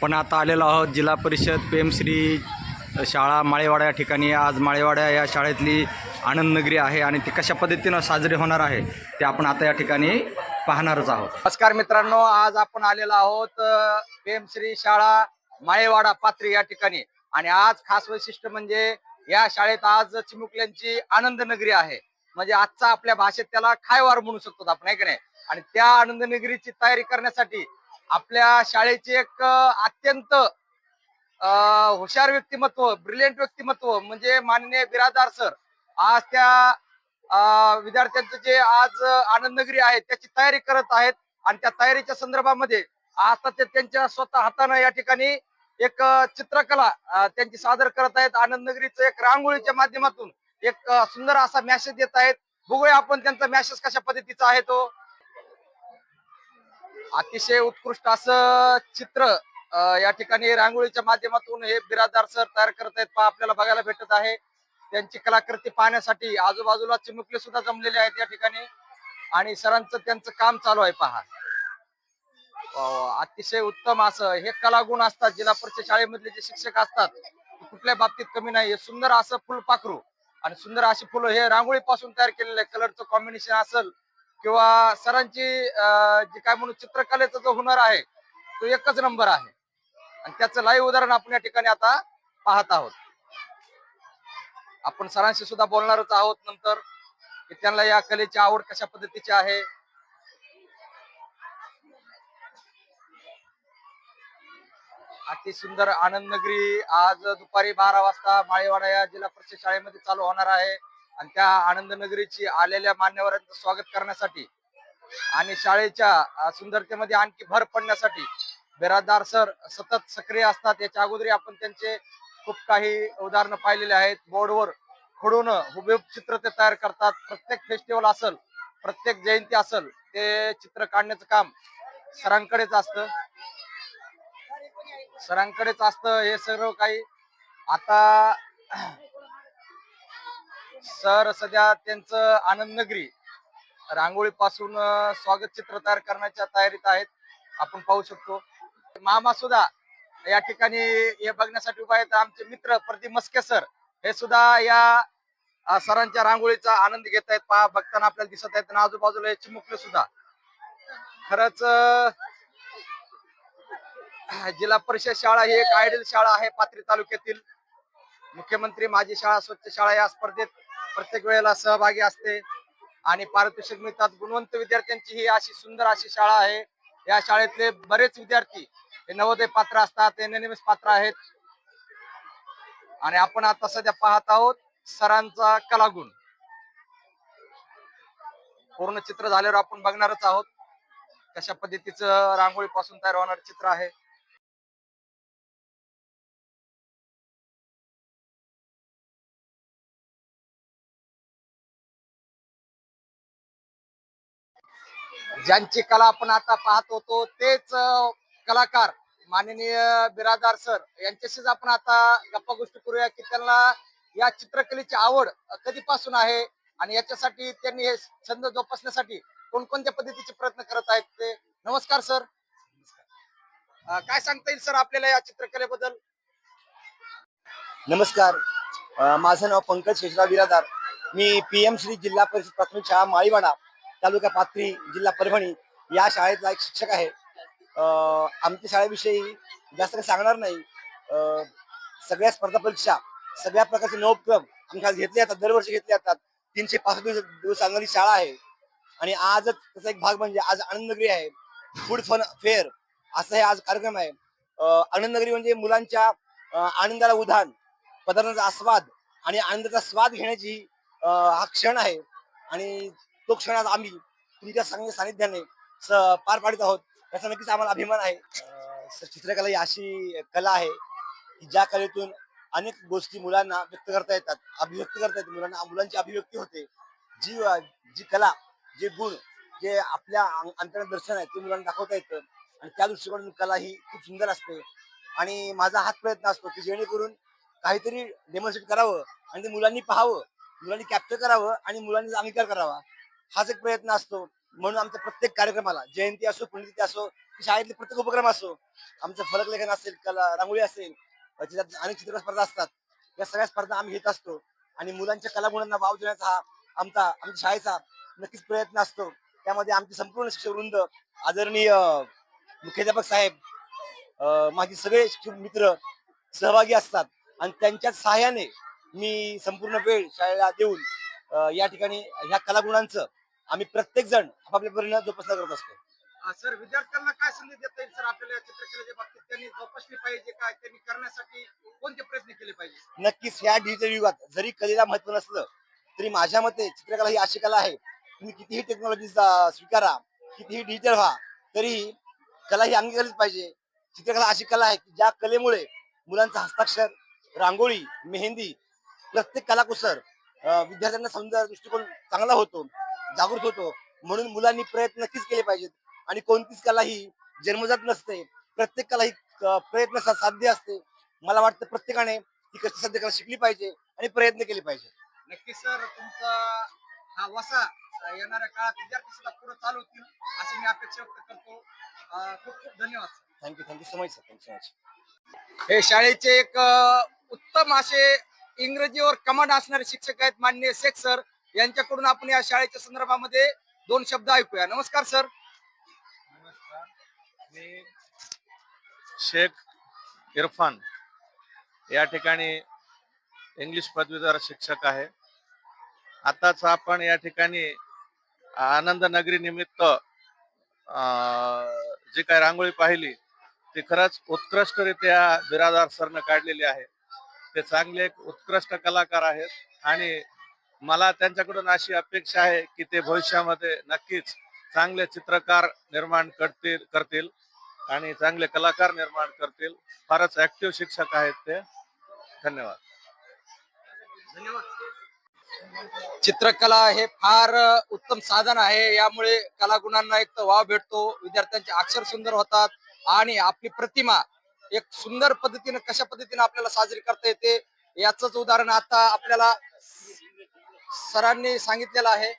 आपण आता आलेलो आहोत जिल्हा परिषद पीएमश्री शाळा माळेवाडा या ठिकाणी. आज माळेवाडा या शाळेतली आनंद नगरी आहे आणि ती कशा पद्धतीनं साजरी होणार आहे ते आपण आता या ठिकाणी पाहणारच आहोत. नमस्कार मित्रांनो, आज आपण आलेलो आहोत पीएमश्री शाळा माळेवाडा पात्री या ठिकाणी. आणि आज खास वैशिष्ट्य म्हणजे या शाळेत आज चिमुकल्यांची आनंद नगरी आहे. म्हणजे आजचा आपल्या भाषेत त्याला खायवार म्हणू शकतो आपण, आहे की नाही. आणि त्या आनंद नगरीची तयारी करण्यासाठी आपल्या शाळेचे एक अत्यंत हुशार व्यक्तिमत्व, ब्रिलियंट व्यक्तिमत्व म्हणजे माननीय बिरादार सर आज त्या विद्यार्थ्यांचं जे आज आनंद नगरी आहे त्याची तयारी करत आहेत. आणि त्या तयारीच्या संदर्भामध्ये आता ते त्यांच्या स्वतः हाताने या ठिकाणी एक चित्रकला त्यांची सादर करत आहेत. आनंद नगरीचं एक रांगोळीच्या माध्यमातून एक सुंदर असा मॅसेज देत आहेत. बघूया आपण त्यांचा मॅसेज कशा पद्धतीचा आहे. तो अतिशय उत्कृष्ट असं चित्र या ठिकाणी रांगोळीच्या माध्यमातून हे बिरादार सर तयार करत आहेत. आपल्याला बघायला भेटत आहे. त्यांची कलाकृती पाहण्यासाठी आजूबाजूला चिमुकले सुद्धा जमलेले आहेत या ठिकाणी. आणि सरांचं त्यांचं काम चालू आहे पहा. अतिशय उत्तम असं हे कलागुण असतात. जिल्हा परिषद शाळेमधले जे शिक्षक असतात कुठल्या बाबतीत कमी नाही. सुंदर असं फुलपाखरू आणि सुंदर अशी फुलं हे रांगोळी पासून तयार केलेलं आहे. कलरचं कॉम्बिनेशन असेल किंवा सरांची जी काय म्हणून चित्रकलेचा जो हुनर आहे तो एकच नंबर आहे. आणि त्याचं लाईव्ह उदाहरण आपण या ठिकाणी आता पाहत आहोत. आपण सरांशी सुद्धा बोलणारच आहोत नंतर की त्यांना या कलेची आवड कशा पद्धतीची आहे. अति सुंदर आनंद नगरी आज दुपारी 12 वाजता माळेवाडा या जिल्हा परिषद शाळेमध्ये चालू होणार आहे. आणि त्या आनंद नगरीची आलेल्या मान्यवरांचं स्वागत करण्यासाठी आणि शाळेच्या सुंदरतेमध्ये आणखी भर पडण्यासाठी बिरादार सर सतत सक्रिय असतात. याच्या अगोदर आपण त्यांचे खूप काही उदाहरणं पाहिलेले आहेत. बोर्डवर खडून हुबेहूब चित्र ते तयार करतात. प्रत्येक फेस्टिवल असेल, प्रत्येक जयंती असेल, ते चित्र काढण्याचं काम सरांकडेच असतं. हे सर्व काही. आता सर सध्या त्यांचं आनंद नगरी रांगोळी पासून स्वागत चित्र तयार करण्याच्या तयारीत आहेत. आपण पाहू शकतो. मामा सुद्धा या ठिकाणी हे बघण्यासाठी उभा आहेत. आमचे मित्र प्रदीप मस्के सर हे सुद्धा या सरांच्या रांगोळीचा आनंद घेत आहेत. पहा, बघताना आपल्याला दिसत आहेत. आणि आजूबाजूला हे चिमुकले सुद्धा. खरंच जिल्हा परिषद शाळा ही एक आयडियल शाळा आहे पाथरी तालुक्यातील. मुख्यमंत्री माझी शाळा स्वच्छ शाळा या स्पर्धेत प्रत्येक वेळेला सहभागी असते आणि पारितोषिक मिळतात. गुणवंत विद्यार्थ्यांची ही अशी सुंदर अशी शाळा आहे. या शाळेतले बरेच विद्यार्थी हे नवोदय पात्र असतात, एनएमएस पात्र आहेत. आणि आपण आता सध्या पाहत आहोत सरांचा कलागुण. पूर्ण चित्र झाल्यावर आपण बघणारच आहोत कशा पद्धतीचं रांगोळी पासून तयार होणारं चित्र आहे. ज्यांची कला आपण आता पाहत होतो तेच कलाकार माननीय बिरादार सर यांच्याशीच आपण आता गप्पा गोष्टी करूया की त्यांना या चित्रकलेची आवड कधीपासून आहे आणि याच्यासाठी त्यांनी हे छंद जोपासण्यासाठी कोणकोणत्या पद्धतीचे प्रयत्न करत आहेत ते. नमस्कार सर. काय सांगता येईल सर आपल्याला या चित्रकलेबद्दल? नमस्कार, माझं नाव पंकज शेषराव बिरादार. मी पीएमश्री जिल्हा परिषद प्राथमिक शाळा माळीवाडा तालुका पाथरी जिल्हा परभणी या शाळेतला एक शिक्षक आहे. आमच्या शाळेविषयी जास्त काही सांगणार नाही. सगळ्या स्पर्धा परीक्षा, सगळ्या प्रकारचे नवोपक्रम आमच्या घेतले जातात, दरवर्षी घेतले जातात. 365 दिवस चालणारी शाळा आहे. आणि आजच त्याचा एक भाग म्हणजे आज आनंद नगरी आहे. फूड फन फेअर असं हे आज कार्यक्रम आहे. आनंद नगरी म्हणजे मुलांच्या आनंदाला उधाण, पदार्थांचा आस्वाद आणि आनंदाचा स्वाद घेण्याची हा क्षण आहे. आणि तो क्षण आज आम्ही तुमच्या सानिध्याने पार पाडित आहोत. याचा नक्कीच आम्हाला अभिमान आहे. चित्रकला ही अशी कला आहे की ज्या कलेतून अनेक गोष्टी मुलांना व्यक्त करता येतात, अभिव्यक्त करता येतात. मुलांची अभिव्यक्ती होते. जी जी कला, जे गुण, जे आपल्या अंतर्गत दर्शन आहे ते मुलांना दाखवता येतं. आणि त्या दृष्टिकोनातून कला ही खूप सुंदर असते. आणि माझा हाच प्रयत्न असतो की जेणेकरून काहीतरी डेमॉन्स्ट्रेट करावं आणि ते मुलांनी पाहावं, मुलांनी कॅप्चर करावं आणि मुलांनी अंगीकार करावा. हाच एक प्रयत्न असतो. म्हणून आमच्या प्रत्येक कार्यक्रमाला जयंती असो, पुण्यतिथी असो, की शाळेतले प्रत्येक उपक्रम असो, आमचं फलकलेखन असेल, कला रांगोळी असेल, त्याच्यात अनेक चित्र स्पर्धा असतात. या सगळ्या स्पर्धा आम्ही घेत असतो आणि मुलांच्या कलागुणांना वाव देण्याचा हा आमच्या शाळेचा नक्कीच प्रयत्न असतो. त्यामध्ये आमचे संपूर्ण शिक्षकवृंद, आदरणीय मुख्याध्यापक साहेब, माझे सगळे शिक्षक मित्र सहभागी असतात आणि त्यांच्याच सहाय्याने मी संपूर्ण वेळ शाळेला देऊन या ठिकाणी ह्या कलागुणांचं आम्ही प्रत्येक जण आपापल्या परीने जोपासना करत असतो. सर, विद्यार्थ्यांना काय संदेश देता येईल सर आपल्याला चित्रकलेच्या बाबतीत? त्यांनी जोपासली पाहिजे काय, त्यांनी करण्यासाठी कोणते प्रयत्न केले पाहिजे? नक्कीच ह्या डिजिटल युगात जरी कलेला महत्व नसलं तरी माझ्या मते चित्रकला ही अशी कला आहे, तुम्ही कितीही टेक्नॉलॉजी स्वीकारा, कितीही डिजिटल व्हा, तरीही कला ही अंगीकारलीच पाहिजे. चित्रकला अशी कला आहे की ज्या कलेमुळे मुलांचा हस्ताक्षर, रांगोळी, मेहंदी, प्रत्येक कलाकुसर विद्यार्थ्यांना सौंदर्य दृष्टिकोन चांगला होतो, जागृत होतो. म्हणून मुलांनी प्रयत्न नक्कीच केले पाहिजेत आणि कोणतीच कला ही जन्मजात नसते. प्रत्येक कला ही प्रयत्न साध्य असते. मला वाटतं प्रत्येकाने ही कष्ट साध्य करायला शिकली पाहिजे आणि प्रयत्न केले पाहिजे. नक्कीच सर, तुमचा हा वसा येणाऱ्या काळात विद्यार्थी सुद्धा पुढे चालवतील अशी मी अपेक्षा व्यक्त करतो. खूप खूप धन्यवाद sir. Thank you so much sir. Thank you so much. हे शाळेचे एक उत्तम असे इंग्रजीवर कमांड असणारे शिक्षक आहेत माननीय शेख सर. यांच्याकडून आपण या शाळेच्या संदर्भामध्ये दोन शब्द ऐकूया. नमस्कार सर. नमस्कार, मी शेख इरफान या ठिकाणी इंग्लिश पदवीधर शिक्षक आहे. आताच आपण या ठिकाणी आनंद नगरी निमित्त जी काय रांगोळी पाहिली ती खरंच उत्कृष्टरित्या बिरादार सरनं काढलेली आहे. ते चांगले एक उत्कृष्ट कलाकार आहेत आणि मला त्यांच्याकडून अशी अपेक्षा आहे की ते भविष्यामध्ये नक्कीच चांगले चित्रकार निर्माण करतील आणि चांगले कलाकार निर्माण करतील. फारच ऍक्टिव्ह शिक्षक आहेत ते. धन्यवाद. चित्रकला हे फार उत्तम साधन आहे. यामुळे कलागुणांना एक तर वाव भेटतो, विद्यार्थ्यांचे अक्षर सुंदर होतात आणि आपली प्रतिमा एक सुंदर पद्धतीने कशा पद्धतीने आपल्याला साजरी करता येते याच उदाहरण आता आपल्याला सरांनी सांगितलेलं आहे.